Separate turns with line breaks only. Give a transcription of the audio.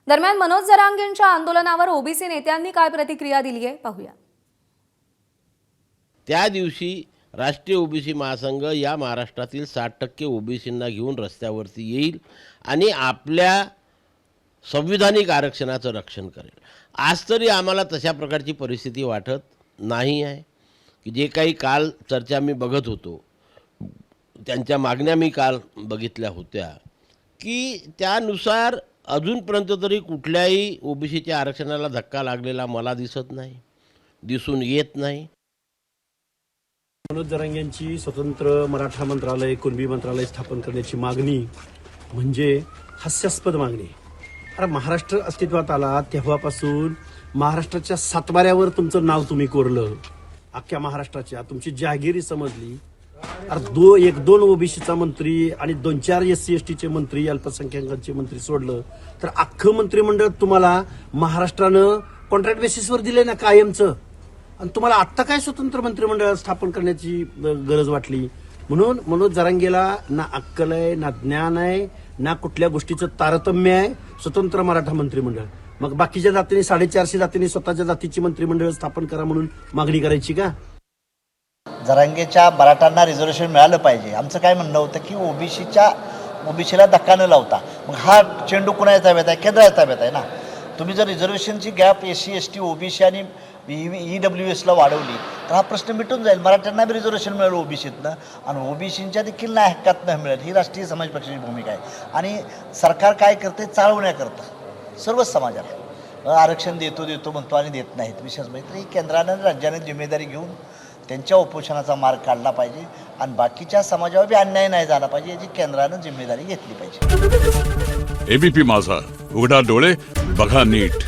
दरम्यान मनोज जरांगेंच्या आंदोलनावर ओबीसी नेत्यांनी काय प्रतिक्रिया दिली आहे पाहूया।
त्या दिवशी राष्ट्रीय ओबीसी महासंघ या महाराष्ट्रातील 60% ओबीसींना घेऊन रस्त्यावरती येईल आणि आपल्या संविधानिक आरक्षणाचं रक्षण करेल। आज तरी आम्हाला तशा प्रकारची परिस्थिती वाटत नाही आहे की जे काही काल चर्चा मी बघत होतो त्यांच्या मागण्या मी काल बघितल्या होत्या की त्यानुसार अजूनपर्यंत तरी कुठल्याही ओबीसीच्या आरक्षणाला धक्का लागलेला मला दिसत नाही, दिसून येत नाही।
मनोज जरांगेंची स्वतंत्र मराठा मंत्रालय, कुणबी मंत्रालय स्थापन करण्याची मागणी म्हणजे हास्यास्पद मागणी। अरे महाराष्ट्र अस्तित्वात आला तेव्हापासून महाराष्ट्राच्या सातबाऱ्यावर तुमचं नाव तुम्ही कोरलं, अख्ख्या महाराष्ट्राच्या तुमची जहागिरी समजली। अरे एक दोन ओबीसीचा मंत्री आणि 2-4 SC ST चे मंत्री, अल्पसंख्याकांचे मंत्री सोडलं तर अख्खं मंत्रिमंडळ तुम्हाला महाराष्ट्रानं कॉन्ट्रॅक्ट बेसिसवर दिले ना कायमचं। आणि तुम्हाला आत्ता काय स्वतंत्र मंत्रिमंडळ स्थापन करण्याची गरज वाटली? म्हणून मनोज जरांगेला ना अक्कल आहे, ना ज्ञान आहे, ना कुठल्या गोष्टीचं तारतम्य आहे। स्वतंत्र मराठा मंत्रिमंडळ, मग बाकीच्या जातीने 450 जातीने स्वतःच्या जातीची मंत्रिमंडळ स्थापन करा म्हणून मागणी करायची का?
जरांगेच्या मराठ्यांना रिझर्वेशन मिळालं पाहिजे आमचं काय म्हणणं होतं की ओबीसीला धक्का न लावता मग हा चेंडू कुणाच्या ताब्यात आहे? केंद्राच्या ताब्यात आहे ना। तुम्ही जर रिझर्वेशनची गॅप SC ST ओबीसी आणि EWSला वाढवली तर हा प्रश्न मिटून जाईल। मराठ्यांना बी रिझर्वेशन मिळेल ओबीसीतनं आणि ओबीसींच्या देखील ना हक्कातनं मिळेल। ही राष्ट्रीय समाज पक्षाची भूमिका आहे आणि सरकार काय करते? चालवण्याकरता सर्वच समाजाला आरक्षण देतो म्हणतो आणि देत नाहीत। विशेष म्हणजे ही केंद्रानं राज्याने जिम्मेदारी घेऊन त्यांच्या उपोषणाचा मार्ग काढला पाहिजे आणि बाकीच्या समाजावर बी अन्याय नाही झाला पाहिजे याची केंद्रानं जिम्मेदारी घेतली पाहिजे।
ABP माझा, उघडा डोळे बघा नीट।